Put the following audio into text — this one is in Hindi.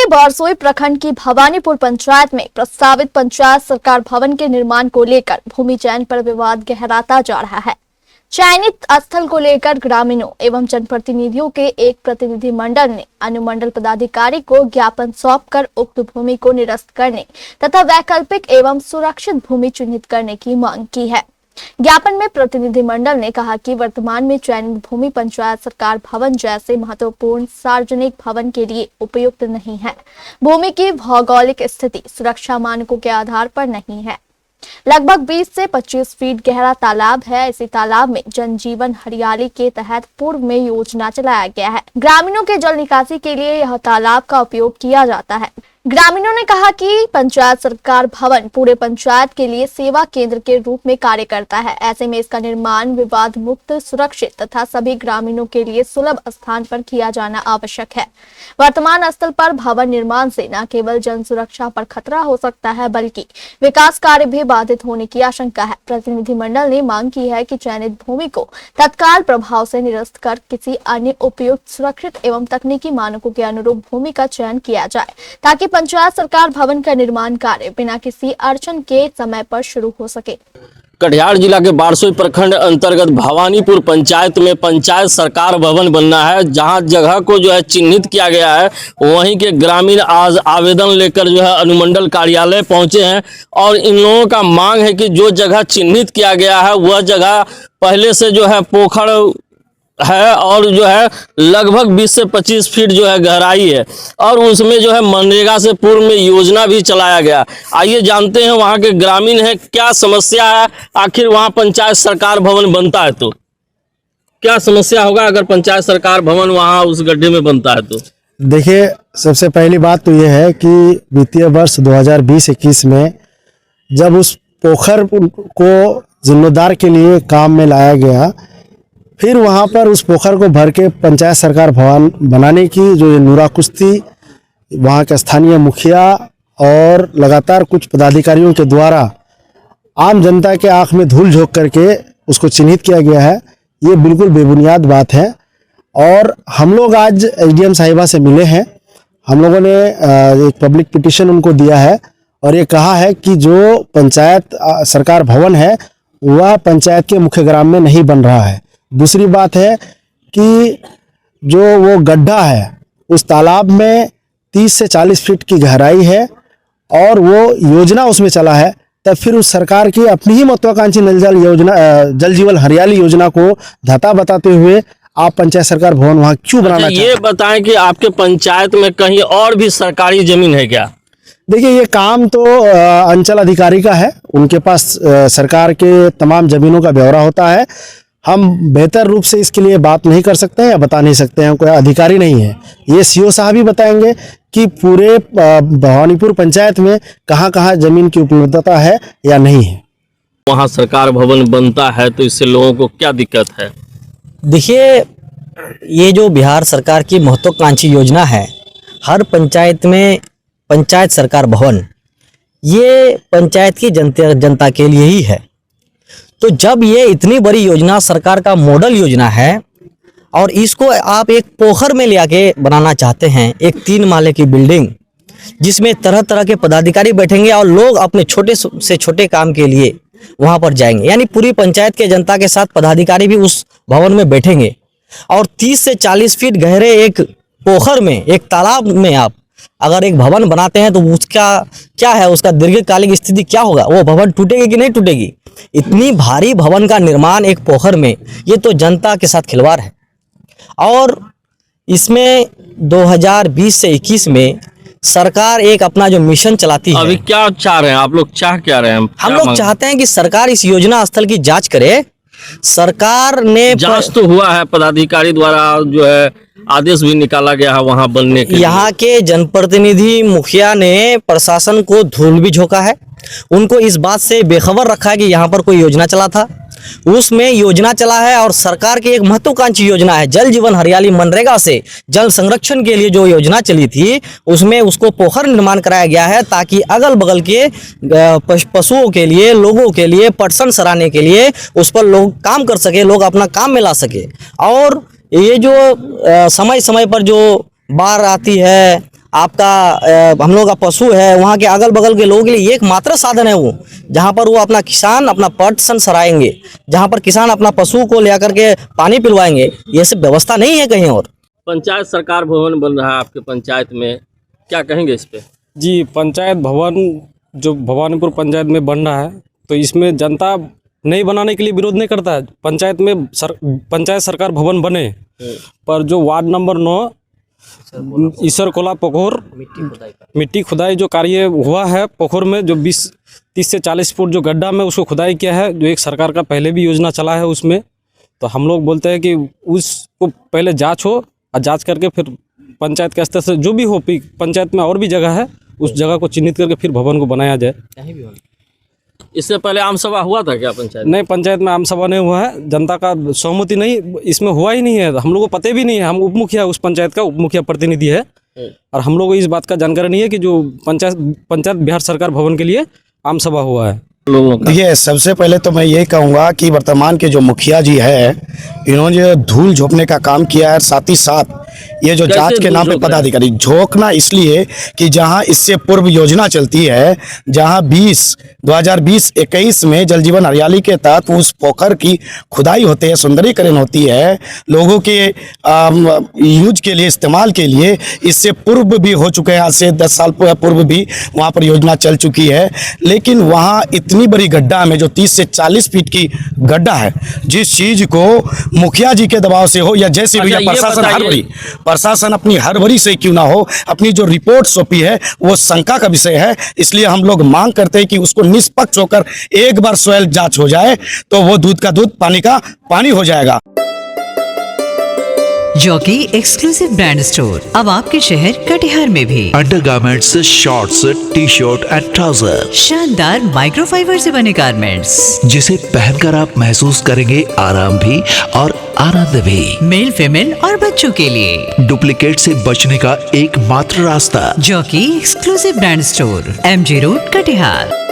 बारसोई प्रखंड की भवानीपुर पंचायत में प्रस्तावित पंचायत सरकार भवन के निर्माण को लेकर भूमि चयन पर विवाद गहराता जा रहा है। चयनित स्थल को लेकर ग्रामीणों एवं जनप्रतिनिधियों के एक प्रतिनिधि मंडल ने अनुमंडल पदाधिकारी को ज्ञापन सौंपकर उक्त भूमि को निरस्त करने तथा वैकल्पिक एवं सुरक्षित भूमि चिन्हित करने की मांग की है। ज्ञापन में प्रतिनिधिमंडल ने कहा कि वर्तमान में चयनित भूमि पंचायत सरकार भवन जैसे महत्वपूर्ण सार्वजनिक भवन के लिए उपयुक्त नहीं है। भूमि की भौगोलिक स्थिति सुरक्षा मानकों के आधार पर नहीं है। लगभग 20 से 25 फीट गहरा तालाब है। इसी तालाब में जनजीवन हरियाली के तहत पूर्व में योजना चलाया गया है। ग्रामीणों के जल निकासी के लिए यह तालाब का उपयोग किया जाता है। ग्रामीणों ने कहा कि पंचायत सरकार भवन पूरे पंचायत के लिए सेवा केंद्र के रूप में कार्य करता है। ऐसे में इसका निर्माण विवाद मुक्त, सुरक्षित तथा सभी ग्रामीणों के लिए सुलभ स्थान पर किया जाना आवश्यक है। वर्तमान स्थल पर भवन निर्माण से न केवल जन सुरक्षा पर खतरा हो सकता है बल्कि विकास कार्य भी बाधित होने की आशंका है। प्रतिनिधिमंडल ने मांग की है कि चयनित भूमि को तत्काल प्रभाव से निरस्त कर किसी अन्य उपयुक्त, सुरक्षित एवं तकनीकी मानकों के अनुरूप भूमि का चयन किया जाए ताकि पंचायत सरकार भवन का निर्माण कार्य बिना किसी अड़चन के समय पर शुरू हो सके। कटिहार जिला के बारसोई प्रखंड अंतर्गत भवानीपुर पंचायत में पंचायत सरकार भवन बनना है। जहां जगह को चिन्हित किया गया है, वहीं के ग्रामीण आज आवेदन लेकर अनुमंडल कार्यालय पहुंचे हैं और इन लोगों का मांग है कि जो जगह चिन्हित किया गया है वह जगह पहले से पोखर है और लगभग 20 से 25 फीट गहराई है और उसमें मनरेगा से पूर्व में योजना भी चलाया गया। आइए जानते हैं वहाँ के ग्रामीण है क्या समस्या है, आखिर वहाँ पंचायत सरकार भवन बनता है तो क्या समस्या होगा अगर पंचायत सरकार भवन वहाँ उस गड्ढे में बनता है तो। देखिए, सबसे पहली बात तो ये है कि वित्तीय वर्ष 2020-21 में जब उस पोखर को जीर्णोद्धार के लिए काम में लाया गया, फिर वहाँ पर उस पोखर को भर के पंचायत सरकार भवन बनाने की जो ये नूरा कुश्ती वहाँ के स्थानीय मुखिया और लगातार कुछ पदाधिकारियों के द्वारा आम जनता के आंख में धूल झोंक करके उसको चिन्हित किया गया है, ये बिल्कुल बेबुनियाद बात है। और हम लोग आज एसडीएम साहिबा से मिले हैं। हम लोगों ने एक पब्लिक पिटीशन उनको दिया है और ये कहा है कि जो पंचायत सरकार भवन है वह पंचायत के मुख्य ग्राम में नहीं बन रहा है। दूसरी बात है कि जो वो गड्ढा है उस तालाब में 30 से 40 फीट की गहराई है और वो योजना उसमें चला है, तब फिर उस सरकार की अपनी ही महत्वाकांक्षी जल जीवन हरियाली योजना को धता बताते हुए आप पंचायत सरकार भवन वहाँ क्यों बनाना चाहते हैं? ये बताएं कि आपके पंचायत में कहीं और भी सरकारी जमीन है क्या? देखिए, ये काम तो अंचल अधिकारी का है, उनके पास सरकार के तमाम जमीनों का ब्यौरा होता है। हम बेहतर रूप से इसके लिए बात नहीं कर सकते हैं या बता नहीं सकते हैं, कोई अधिकारी नहीं है। ये सीओ साहब ही बताएंगे कि पूरे भवानीपुर पंचायत में कहाँ कहाँ जमीन की उपलब्धता है या नहीं है। वहाँ सरकार भवन बनता है तो इससे लोगों को क्या दिक्कत है? देखिए, ये जो बिहार सरकार की महत्वाकांक्षी योजना है, हर पंचायत में पंचायत सरकार भवन, ये पंचायत की जनता के लिए ही है। तो जब ये इतनी बड़ी योजना सरकार का मॉडल योजना है और इसको आप एक पोखर में ले आके बनाना चाहते हैं, एक 3 माले की बिल्डिंग जिसमें तरह तरह के पदाधिकारी बैठेंगे और लोग अपने छोटे से छोटे काम के लिए वहां पर जाएंगे, यानी पूरी पंचायत के जनता के साथ पदाधिकारी भी उस भवन में बैठेंगे और 30 से 40 फीट गहरे एक पोखर में, एक तालाब में आप अगर एक भवन बनाते हैं तो उसका क्या है, उसका दीर्घकालिक स्थिति क्या होगा? वो भवन टूटेगी कि नहीं टूटेगी? इतनी भारी भवन का निर्माण एक पोखर में, ये तो जनता के साथ खिलवाड़ है। और इसमें 2020 से 21 में सरकार एक अपना जो मिशन चलाती है। अभी क्या चाह रहे हैं आप लोग? चाह क्या रहे हैं? हम लोग चाहते हैं कि सरकार इस योजना स्थल की जांच करे। सरकार ने जांच तो हुआ है, पदाधिकारी द्वारा आदेश भी निकाला गया है वहां बनने के लिए। यहाँ के जनप्रतिनिधि मुखिया ने प्रशासन को धूल भी झोंका है, उनको इस बात से बेखबर रखा है कि यहाँ पर कोई योजना चला था, उसमें योजना चला है और सरकार की एक महत्वाकांक्षी योजना है जल जीवन हरियाली मनरेगा से जल संरक्षण के लिए जो योजना चली थी उसमें उसको पोखर निर्माण कराया गया है ताकि अगल बगल के पशुओं के लिए, लोगों के लिए, पटसन सराहने के लिए उस पर लोग काम कर सके, लोग अपना काम में ला सके। और ये जो समय समय पर जो बाढ़ आती है आपका हम लोग का पशु है, वहाँ के अगल बगल के लोगों के लिए एकमात्र साधन है वो, जहाँ पर वो अपना किसान अपना पटसन सराएंगे, जहाँ पर किसान अपना पशु को ले करके पानी पिलवाएंगे। ये सब व्यवस्था नहीं है कहीं और। पंचायत सरकार भवन बन रहा है आपके पंचायत में, क्या कहेंगे इस पे? जी, पंचायत भवन जो भवानीपुर पंचायत में बन रहा है, तो इसमें जनता नहीं बनाने के लिए विरोध नहीं करता है। पंचायत में पंचायत सरकार भवन बने, पर जो वार्ड नंबर 9 ईसर कोला पोखर मिट्टी खुदाई जो कार्य हुआ है पोखर में, जो 30 से 40 फुट जो गड्ढा में उसको खुदाई किया है, जो एक सरकार का पहले भी योजना चला है उसमें, तो हम लोग बोलते हैं कि उसको पहले जांच हो और जांच करके फिर पंचायत के स्तर से जो भी हो, पंचायत में और भी जगह है उस जगह को चिन्हित करके फिर भवन को बनाया जाए। इससे पहले आम सभा हुआ था क्या पंचायत? नहीं, पंचायत में आम सभा नहीं हुआ है, जनता का सहमति नहीं इसमें हुआ ही नहीं है, हम लोगों को पता भी नहीं है। हम उप मुखिया उस पंचायत का उप मुखिया प्रतिनिधि है और हम लोगों को इस बात का जानकारी नहीं है कि जो पंचायत बिहार सरकार भवन के लिए आम सभा हुआ है। देखिए, सबसे पहले तो मैं यही कहूँगा कि वर्तमान के जो मुखिया जी है, इन्होंने धूल झोंकने का काम किया है। साथ ही साथ ये जो जांच के नाम पे पदाधिकारी झोंकना, इसलिए कि जहां इससे पूर्व योजना चलती है, जहां 2020-21 में जल जीवन हरियाली के तहत उस पोखर की खुदाई होती है, सुंदरीकरण होती है, लोगों के यूज के लिए, इस्तेमाल के लिए। इससे पूर्व भी हो चुके हैं, आज से 10 साल पूर्व भी वहां पर योजना चल चुकी है। लेकिन वहां इतनी बड़ी गड्ढा में जो 30 से 40 फीट की गड्ढा है, जिस चीज को मुखिया जी के दबाव से हो या जैसे भी प्रशासन अपनी हड़बड़ी से क्यों ना हो, अपनी जो रिपोर्ट सौंपी है वो शंका का विषय है। इसलिए हम लोग मांग करते हैं कि उसको निष्पक्ष होकर एक बार सॉइल जांच हो जाए तो वो दूध का दूध पानी का पानी हो जाएगा। जॉकी एक्सक्लूसिव ब्रांड स्टोर अब आपके शहर कटिहार में भी। Undergarments, shorts, T shirt and trouser, शानदार माइक्रोफाइबर से बने गारमेंट्स जिसे पहनकर आप महसूस करेंगे आराम भी और आनंद भी। मेल, फीमेल और बच्चों के लिए डुप्लीकेट से बचने का एकमात्र रास्ता jockey exclusive brand store, MG road, Katihar.